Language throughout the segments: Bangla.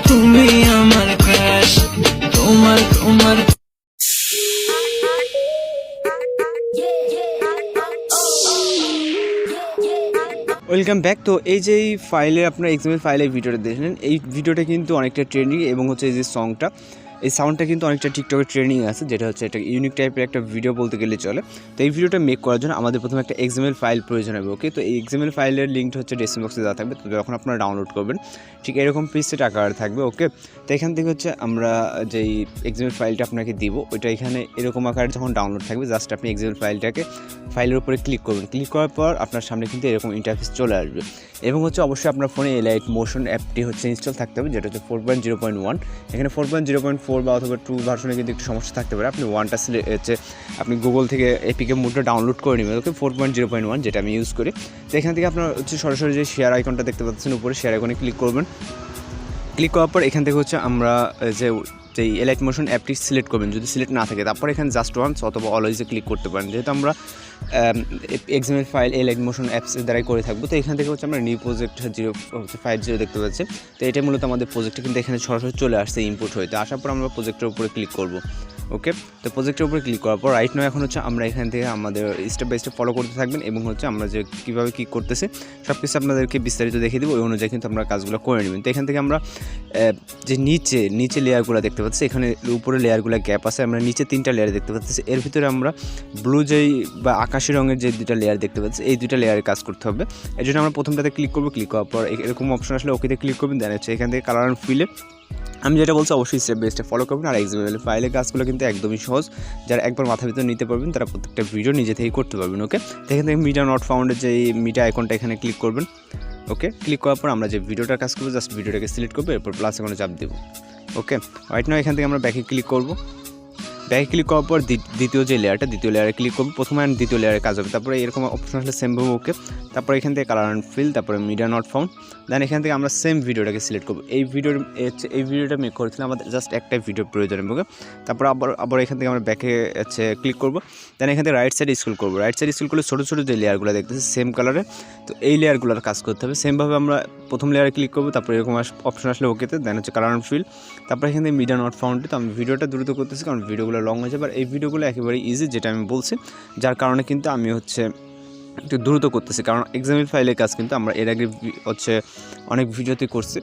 তুমি আমার ক্রাশ, তোমার তোমার। Welcome back. তো এই যে ফাইলে আপনার XML ফাইলে ভিডিওটা দেখলেন, এই ভিডিওটা কিন্তু অনেকটা ট্রেন্ডিং এবং হচ্ছে এই যে সংটা, এই সাউন্ডটা কিন্তু অনেকটা টিকটকে ট্রেন্ডিং আছে, যেটা হচ্ছে একটা ইউনিক টাইপের একটা ভিডিও বলতে গেলে চলে। তো এই ভিডিওটা মেক করার জন্য আমাদের প্রথমে একটা XML ফাইল প্রয়োজন হবে। ওকে, তো এই XML ফাইলের লিঙ্কটা হচ্ছে ডেসক্রিপশন বক্সে দেওয়া থাকবে। তো যখন আপনারা ডাউনলোড করবেন ঠিক এরকম প্রিসেট আকার থাকবে। ওকে, তো এখান থেকে হচ্ছে আমরা যেই XML ফাইলটা আপনাকে দিব ওইটা এখানে এরকম আকারে যখন ডাউনলোড থাকবে, জাস্ট আপনি XML ফাইলের উপরে ক্লিক করবেন। ক্লিক করার পর আপনার সামনে কিন্তু এরকম ইন্টারফেস চলে আসবে এবং হচ্ছে অবশ্যই আপনার ফোনে Alight মোশন অ্যাপটি হচ্ছে ইনস্টল থাকতে হবে, যেটা হচ্ছে 4.0.1। এখানে 4.0.4 বা অথবা 2 ভার্সনে কিন্তু একটু সমস্যা থাকতে পারে। আপনি ওয়ানটা হচ্ছে আপনি গুগল থেকে এপিকে মোডটা ডাউনলোড করে নেবেন। ওকে, 4.0.1 যেটা আমি ইউজ করি। তো এখান থেকে আপনার হচ্ছে সরাসরি যে শেয়ার আইকনটা দেখতে পাচ্ছেন উপরে, শেয়ার আইকনে ক্লিক করবেন। ক্লিক করার পর এখান থেকে হচ্ছে আমরা যেই Alight মোশন অ্যাপটি সিলেক্ট করবেন। যদি সিলেক্ট না থাকে তারপর এখানে জাস্ট ওয়ান্স অথবা অলওয়েজে ক্লিক করতে পারেন। যেহেতু আমরা XML ফাইল Alight মোশন অ্যাপসের দ্বারাই করে থাকবো, তো এখান থেকে হচ্ছে আমরা নিউ প্রজেক্ট 050 দেখতে পাচ্ছি। তো এটা মূলত আমাদের প্রজেক্টটা কিন্তু এখানে সরাসরি চলে আসছে ইনপুট হইতে। আসার পর আমরা প্রজেক্টের উপরে ক্লিক করব। ওকে, তো প্রজেক্টের উপরে ক্লিক করার পর রাইট নাও এখন হচ্ছে আমরা এখান থেকে আমাদের স্টেপ বাই স্টেপ ফলো করতে থাকবেন এবং হচ্ছে আমরা যে কীভাবে কী করতেছি সব কিছু আপনাদেরকে বিস্তারিত দেখিয়ে দেবো। ওই অনুযায়ী কিন্তু আমরা কাজগুলো করে নেবেন। তো এখান থেকে আমরা যে নিচে লেয়ারগুলো দেখতে পাচ্ছি, এখানে উপরে লেয়ারগুলো গ্যাপ আছে, আমরা নিচে 3টা লেয়ার দেখতে পাচ্ছি। এর ভিতরে আমরা ব্লু যেই বা আকাশি রঙের যে 2টা লেয়ার দেখতে পাচ্ছি, এই 2টা লেয়ারে কাজ করতে হবে। এর জন্য আমরা প্রথমটাতে ক্লিক করবো। ক্লিক করার পর এরকম অপশন আসলে ওকেতে ক্লিক করবেন। দেন হচ্ছে এখান থেকে কালার অ্যান্ড ফিলে আমি যেটা বলছি অবশ্যই স্টেপ বাই স্টেপ ফলো করবেন। আর XML ফাইলের কাজগুলো কিন্তু একদমই সহজ, যারা একবার মাথার ভিতরে নিতে পারবেন তারা প্রত্যেকটা ভিডিও নিজে থেকেই করতে পারবেন। ওকে, তো এখান থেকে মিডিয়া নট ফাউন্ডের যে মিডিয়া আইকনটা এখানে ক্লিক করবেন। ওকে, ক্লিক করার পর আমরা যে ভিডিওটার কাজ করবো জাস্ট ভিডিওটাকে সিলেক্ট করবো, এরপর প্লাস আইকনে চাপ দেবো। ওকে, রাইট নাও এখান থেকে আমরা ব্যাকে ক্লিক করবো। ব্যাকে ক্লিক করার পর দ্বিতীয় লেয়ারে ক্লিক করবো। প্রথমে আর দ্বিতীয় লেয়ারে কাজ হবে। তারপরে এরকম অপশন আসলে সেম হবে। ওকে, তারপরে এখান থেকে কালার অ্যান্ড ফিল, তারপরে মিডিয়া নট ফাউন্ড। দেন এখান থেকে আমরা সেম ভিডিওটাকে সিলেক্ট করবো। এই ভিডিওটা মেক করেছিলাম, আমাদের জাস্ট একটা ভিডিও প্রয়োজন। ওকে, তারপর আবার এখান থেকে আমরা ব্যাকে ক্লিক করবো। দেন এখান থেকে রাইট সাইড স্ক্রল করবো। রাইট সাইড স্ক্রল করলে ছোটো ছোটো যে লেয়ারগুলো দেখতেছি সেম কালারে, তো এই লেয়ারগুলোর কাজ করতে হবে। সেমভাবে আমরা প্রথম লেয়ারে ক্লিক করবো, তারপরে এরকম অপশন আসলে ওকেতে। দেন হচ্ছে কালার অ্যান্ড ফিল, তারপরে এখান থেকে মিডিয়া নট ফাউন্ড। তো আমি ভিডিওটা দ্রুত করতেছি কারণ ভিডিওগুলো লং হয়ে যাবে। আর এই ভিডিওগুলো একেবারে ইজি, যেটা আমি বলছি, যার কারণে কিন্তু আমি হচ্ছে একটু দ্রুত করতেছি, কারণ XML ফাইলের কাজ কিন্তু আমরা এর আগে হচ্ছে অনেক ভিডিওতে করছি।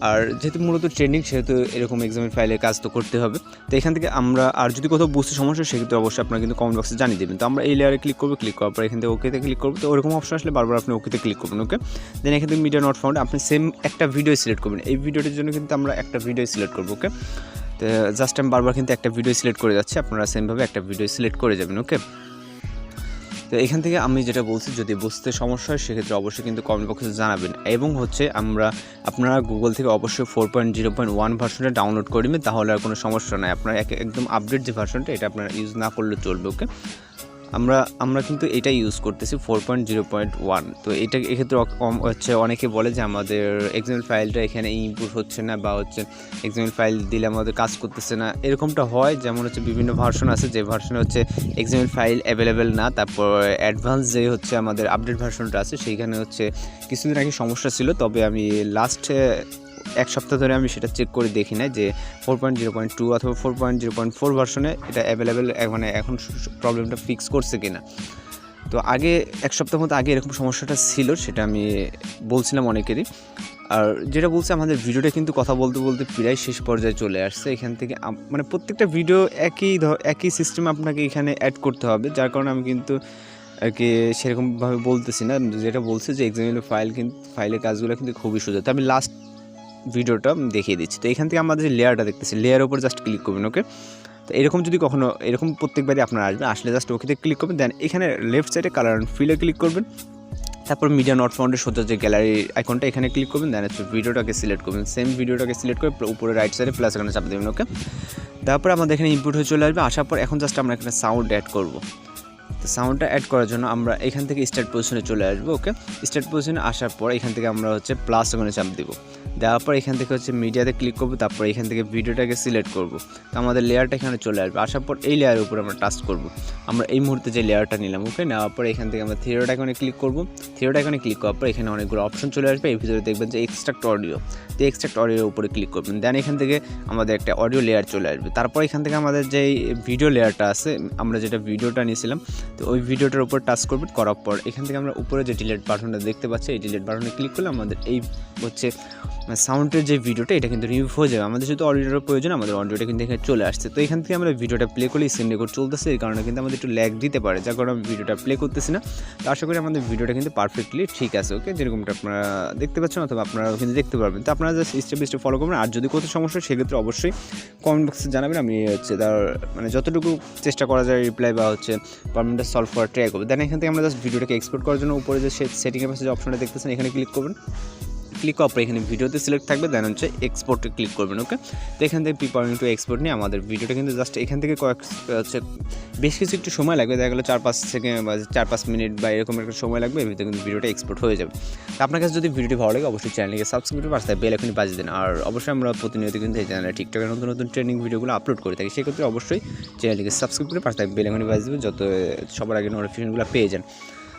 আর যেহেতু মূলত ট্রেন্ডিং, সেহেতু এরকম XML ফাইলের কাজ তো করতে হবে। তো এখান থেকে আমরা আর যদি কোথাও বুঝতে সমস্যা, সেক্ষেত্রে অবশ্যই আপনারা কিন্তু কমেন্ট বক্সে জানিয়ে দেবেন। তো আমরা এই লেয়ারে ক্লিক করবো। ক্লিক করার পর এখান থেকে ওকেতে ক্লিক করবো। তো ওরকম অপশন আসলে বারবার আপনি ওকেতে ক্লিক করবেন। ওকে, দেন এখান থেকে মিডিয়া নট ফাউন্ড আপনি সেম একটা ভিডিও সিলেক্ট করবেন। এই ভিডিওটির জন্য কিন্তু আমরা একটা ভিডিও সিলেক্ট করবো। ওকে, তো জাস্ট আমি বারবার কিন্তু একটা ভিডিও সিলেক্ট করে যাচ্ছি, আপনারা সেমভাবে একটা ভিডিও সিলেক্ট করে যাবেন। ওকে, তো এখান থেকে আমি যেটা বলছি, যদি বুঝতে সমস্যা হয় সেক্ষেত্রে অবশ্যই কিন্তু কমেন্ট বক্সে জানাবেন। এবং হচ্ছে আপনারা গুগল থেকে অবশ্যই 4.0.1 ভার্সনটা ডাউনলোড করে নেবেন, তাহলে আর কোনো সমস্যা নাই। আপনার একদম আপডেট যে ভার্সনটা, এটা আপনারা ইউজ না করলে চলবে। ওকে, আমরা কিন্তু এটাই ইউজ করতেছি 4.0.1। তো এটা এক্ষেত্রে হচ্ছে অনেকে বলে যে আমাদের XML ফাইলটা এখানে ইনপুট হচ্ছে না, বা হচ্ছে XML ফাইল দিলে আমাদের কাজ করতেছে না, এরকমটা হয়। যেমন হচ্ছে বিভিন্ন ভার্সন আছে, যে ভার্সনে হচ্ছে XML ফাইল অ্যাভেলেবেল না। তারপর অ্যাডভান্স যে হচ্ছে আমাদের আপডেট ভার্সনটা আছে, সেইখানে হচ্ছে কিছুদিন আগে সমস্যা ছিল। তবে আমি লাস্ট এক সপ্তাহ ধরে আমি সেটা চেক করে দেখি না যে 4.0.2 অথবা 4.0.4 ভার্সনে এটা অ্যাভেলেবেল, মানে এখন প্রবলেমটা ফিক্স করছে কিনা। তো আগে এক সপ্তাহ মতো আগে এরকম সমস্যাটা ছিল, সেটা আমি বলছিলাম অনেকেরই। আর যেটা বলছে, আমাদের ভিডিওটা কিন্তু কথা বলতে বলতে প্রায় শেষ পর্যায়ে চলে আসছে। এখান থেকে মানে প্রত্যেকটা ভিডিও একই সিস্টেম আপনাকে এখানে অ্যাড করতে হবে, যার কারণে আমি কিন্তু আর কি সেরকমভাবে বলতেছি না। যেটা বলছে যে XML ফাইলের কাজগুলো কিন্তু খুবই সোজা। তো আমি লাস্ট ভিডিওটা দেখিয়ে দিচ্ছি। তো এখান থেকে আমাদের যে লেয়ারটা দেখতেছি, লেয়ারের উপর জাস্ট ক্লিক করবেন। ওকে, তো এরকম যদি কখনো এরকম প্রত্যেকবারই আপনারা আসলে জাস্ট ওকেতে ক্লিক করবেন। দেন এখানে লেফট সাইডে কালার অ্যান্ড ফিলে ক্লিক করবেন। তারপর মিডিয়া নট ফাউন্ডের সোজা যে গ্যালারি আইকনটা, এখানে ক্লিক করবেন। দেন হচ্ছে ভিডিওটাকে সিলেক্ট করবেন। সেম ভিডিওটাকে সিলেক্ট করে উপরে রাইট সাইডে প্লাস এখানে চাপ দেবেন। ওকে, তারপর আমাদের এখানে ইনপুট হয়ে চলে আসবে। আসার পর এখন জাস্ট আমরা এখানে সাউন্ড অ্যাড করবো। তো সাউন্ডটা অ্যাড করার জন্য আমরা এখান থেকে স্টার্ট পজিশনে চলে আসবো। ওকে, স্টার্ট পজিশনে আসার পর এখান থেকে আমরা হচ্ছে প্লাস ওখানে চাপ দেবো। দেওয়ার পর এখান থেকে হচ্ছে মিডিয়াতে ক্লিক করবো, তারপর এখান থেকে ভিডিওটাকে সিলেক্ট করবো। তো আমাদের লেয়ারটা এখানে চলে আসবে, আসার পর এই লেয়ারের উপর আমরা টাচ করবো। আমরা এই মুহূর্তে যে লেয়ারটা নিলাম, ওকে, নেওয়ার পর এখান থেকে আমরা থিওরিটা এখানে ক্লিক করবো। থিওরিটা এখানে ক্লিক করার পর এখানে অনেকগুলো অপশন চলে আসবে, এর ভিতরে দেখবেন যে এক্সট্রাক্ট অডিও। তো এক্সট্রাক্ট অডিওর উপরে ক্লিক করবেন, দেন এখান থেকে আমাদের একটা অডিও লেয়ার চলে আসবে। তারপর এখান থেকে আমাদের যেই ভিডিও লেয়ারটা আছে, আমরা যেটা ভিডিওটা নিয়েছিলাম, তো ওই ভিডিওটার উপর টাচ করবেন। করার পর এখান থেকে আমরা উপরে যে ডিলিট বাটনটা দেখতে পাচ্ছি, এই ডিলিট বাটনে ক্লিক করলে আমাদের এই হচ্ছে সাউন্ডের যে ভিডিওটা, এটা কিন্তু রিমুভ হয়ে যাবে। আমাদের যেহেতু অডিওর প্রয়োজন, আমাদের অডিওটা কিন্তু এখানে চলে আসছে। তো এখান থেকে আমরা ভিডিওটা প্লে করলে স্ক্রিন রেকর্ড চলতেছে, এই কারণে কিন্তু আমাদের একটু ল্যাগ দিতে পারে, যার কারণে আমি ভিডিওটা প্লে করতেছি না। তো আশা করি আমাদের ভিডিওটা কিন্তু পারফেক্টলি ঠিক আছে, ওকে, যেরকমটা আপনারা দেখতে পাচ্ছেন অথবা আপনারা কিন্তু দেখতে পারবেন। তো আপনারা just step by step follow করবেন। আর যদি কোথাও সমস্যা হয় সেক্ষেত্রে অবশ্যই কমেন্ট বক্সে জানাবেন, আমি হচ্ছে তার মানে যতটুকু চেষ্টা করা যায় রিপ্লাই বা হচ্ছে প্রবলেমটা সলভ করার ট্রাই করবো। দেন এখান থেকে আমরা জাস্ট ভিডিওটাকে এক্সপোর্ট করার জন্য উপরে যে সেটিংয়ের পাশে যে অপশনটা দেখতেছেন, এখানে ক্লিক করবেন। ক্লিক করার পর এখানে ভিডিওতে সিলেক্ট থাকবে, দেন হচ্ছে এক্সপোর্টে ক্লিক করবেন, ওকে। তো এখান থেকে প্রিপারিং টু এক্সপোর্ট নিয়ে আমাদের ভিডিওটা কিন্তু জাস্ট এখান থেকে হচ্ছে বেশ কিছু একটু সময় লাগবে, দেখা গেলো 4-5 সেকেন্ড বা 4-5 মিনিট বা এরকম একটা সময় লাগবে, এর ভিতরে কিন্তু ভিডিওটা এক্সপোর্ট হয়ে যাবে। তো আপনার কাছে যদি ভিডিওটি ভালো লাগে অবশ্যই চ্যানেলকে সাবস্ক্রাইব করে পাশে বেল আইকনটি বাজিয়ে দেন। আর অবশ্যই আমরা প্রতিনিয়ত কিন্তু এই চ্যানেলে টিকটকের নতুন নতুন ট্রেনিং ভিডিওগুলো আপলোড করে থাকি, সেক্ষেত্রে অবশ্যই চ্যানেলটিকে সাবস্ক্রাইব করে পাশে বেল আইকনটি বাজিয়ে দেবেন, যত সবার আগে নোটিফিকেশনগুলো পেয়ে যান।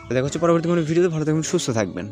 তো দেখা হচ্ছে পরবর্তী কোনো ভিডিওতে। ভালো থাকবেন, সুস্থ থাকবেন।